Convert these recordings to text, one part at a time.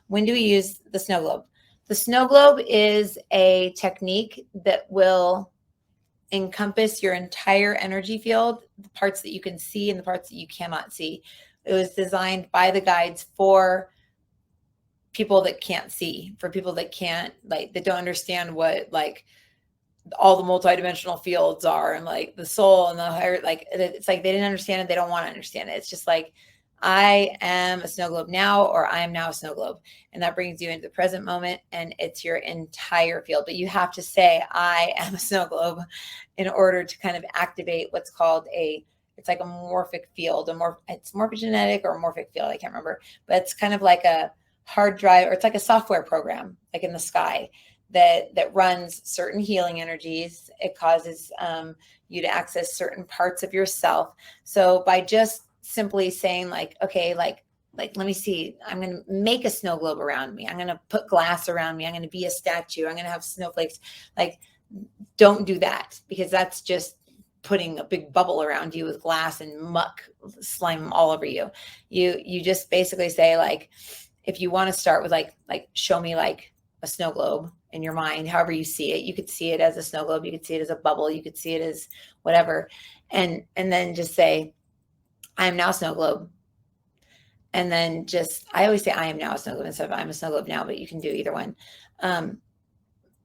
When do we use the snow globe? The snow globe is a technique that will encompass your entire energy field, the parts that you can see and the parts that you cannot see. It was designed by the guides for people that can't see, for people that can't, like, that don't understand what, like, all the multidimensional fields are, and like the soul and the higher, like, it's like they didn't understand it. They don't want to understand it. It's just like, I am a snow globe now, or I am now a snow globe. And that brings you into the present moment, and it's your entire field. But you have to say, I am a snow globe, in order to kind of activate what's called it's like a morphic field, it's morphogenetic or morphic field. I can't remember, but it's kind of like a hard drive, or it's like a software program, like in the sky, that runs certain healing energies. It causes you to access certain parts of yourself. So by just simply saying, like, okay, like let me see, I'm going to make a snow globe around me. I'm going to put glass around me. I'm going to be a statue. I'm going to have snowflakes. Like, don't do that, because that's just putting a big bubble around you with glass and muck, slime all over you. You just basically say, like, if you want to start with like show me like a snow globe in your mind, however you see it. You could see it as a snow globe. You could see it as a bubble. You could see it as whatever. And then just say, I am now a snow globe. And then I always say, I am now a snow globe instead of I'm a snow globe now, but you can do either one.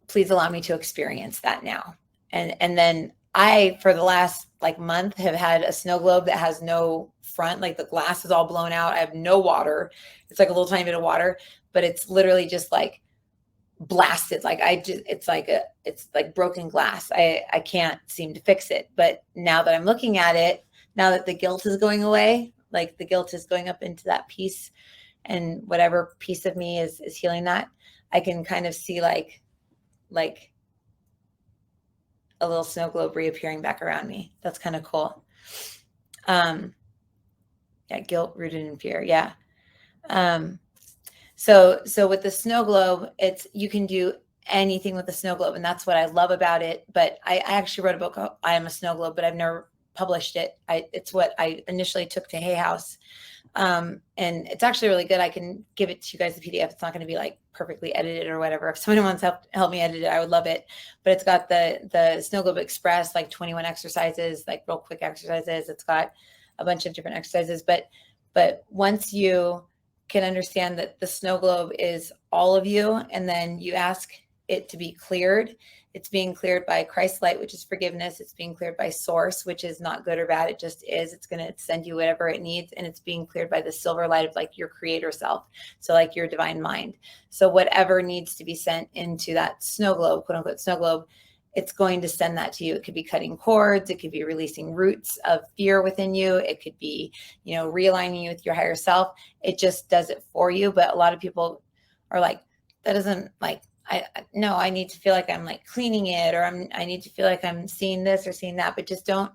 Please allow me to experience that now. And then I, for the last like month, have had a snow globe that has no front, like the glass is all blown out. I have no water. It's like a little tiny bit of water, but it's literally just like blasted. Like it's like broken glass. I can't seem to fix it. But now that I'm looking at it, now that the guilt is going away, like the guilt is going up into that piece, and whatever piece of me is healing that, I can kind of see like a little snow globe reappearing back around me. That's kind of cool. Yeah, guilt rooted in fear. Yeah. So with the snow globe, you can do anything with the snow globe, and that's what I love about it. But I actually wrote a book called I Am a Snow Globe, but I've never published it. It's what I initially took to Hay House. And it's actually really good. I can give it to you guys, the PDF. It's not going to be like perfectly edited or whatever. If someone wants to help me edit it, I would love it. But it's got the Snow Globe Express, like 21 exercises, like real quick exercises. It's got a bunch of different exercises. But once you can understand that the snow globe is all of you, and then you ask it to be cleared, it's being cleared by Christ's light, which is forgiveness. It's being cleared by source, which is not good or bad. It just is. It's going to send you whatever it needs. And it's being cleared by the silver light of like your creator self. So like your divine mind. So whatever needs to be sent into that snow globe, quote unquote snow globe, it's going to send that to you. It could be cutting cords. It could be releasing roots of fear within you. It could be, realigning you with your higher self. It just does it for you. But a lot of people are like, that doesn't like, I need to feel like I'm like cleaning it, or I need to feel like I'm seeing this or seeing that. But just don't,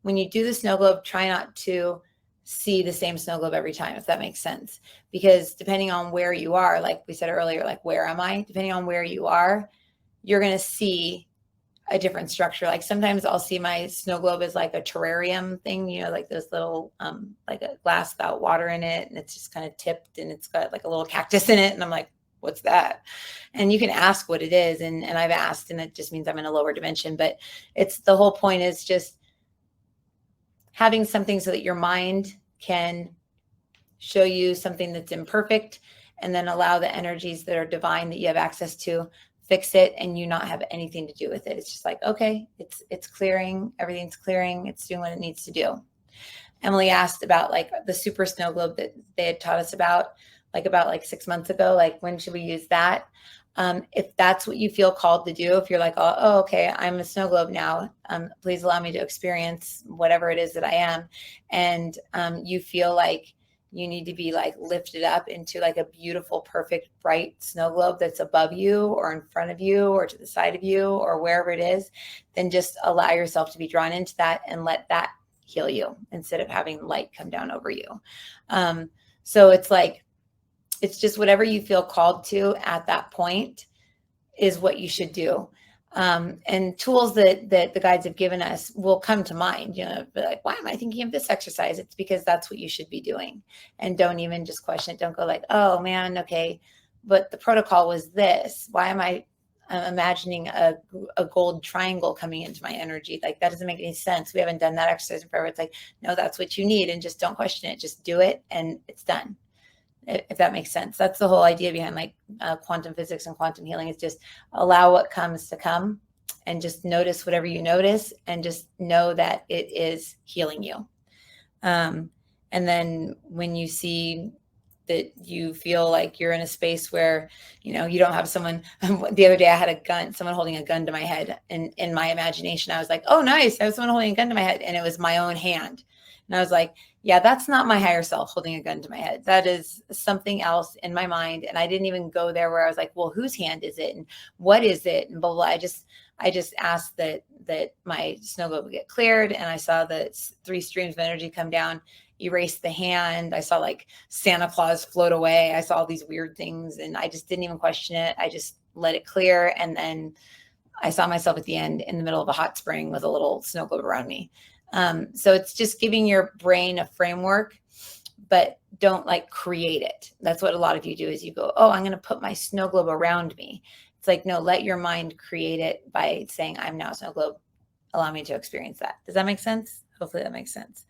when you do the snow globe, try not to see the same snow globe every time, if that makes sense. Because depending on where you are, like we said earlier, like, where am I? Depending on where you are, you're going to see a different structure. Like sometimes I'll see my snow globe as like a terrarium thing, like this little, like a glass without water in it. And it's just kind of tipped, and it's got like a little cactus in it. And I'm like, what's that? And you can ask what it is. And I've asked, and it just means I'm in a lower dimension. But it's, the whole point is just having something so that your mind can show you something that's imperfect, and then allow the energies that are divine that you have access to fix it, and you not have anything to do with it. It's just like, okay, it's clearing, everything's clearing, it's doing what it needs to do. Emily asked about like the super snow globe that they had taught us about 6 months ago, like when should we use that? If that's what you feel called to do, if you're like, oh, okay, I'm a snow globe now, please allow me to experience whatever it is that I am. And you feel like you need to be like lifted up into like a beautiful, perfect, bright snow globe that's above you or in front of you or to the side of you or wherever it is, then just allow yourself to be drawn into that and let that heal you instead of having light come down over you. So it's like, it's just whatever you feel called to at that point is what you should do. And tools that the guides have given us will come to mind, be like, why am I thinking of this exercise? It's because that's what you should be doing. And don't even just question it. Don't go like, oh man, okay, but the protocol was this. Why am I imagining a gold triangle coming into my energy? Like, that doesn't make any sense. We haven't done that exercise in forever. It's like, no, that's what you need. And just don't question it. Just do it. And it's done. If that makes sense. That's the whole idea behind like quantum physics and quantum healing, is just allow what comes to come and just notice whatever you notice and just know that it is healing you. And then when you see that you feel like you're in a space where, you don't have someone, the other day I had someone holding a gun to my head, and in my imagination, I was like, oh, nice. I have someone holding a gun to my head. And it was my own hand. And I was like, yeah, that's not my higher self holding a gun to my head. That is something else in my mind. And I didn't even go there where I was like, well, whose hand is it? And what is it? And blah, blah. I just asked that my snow globe would get cleared. And I saw the 3 streams of energy come down, erase the hand. I saw like Santa Claus float away. I saw all these weird things, and I just didn't even question it. I just let it clear. And then I saw myself at the end in the middle of a hot spring with a little snow globe around me. So it's just giving your brain a framework, but don't like create it. That's what a lot of you do, is you go, oh, I'm going to put my snow globe around me. It's like, no, let your mind create it by saying, I'm now a snow globe. Allow me to experience that. Does that make sense? Hopefully that makes sense.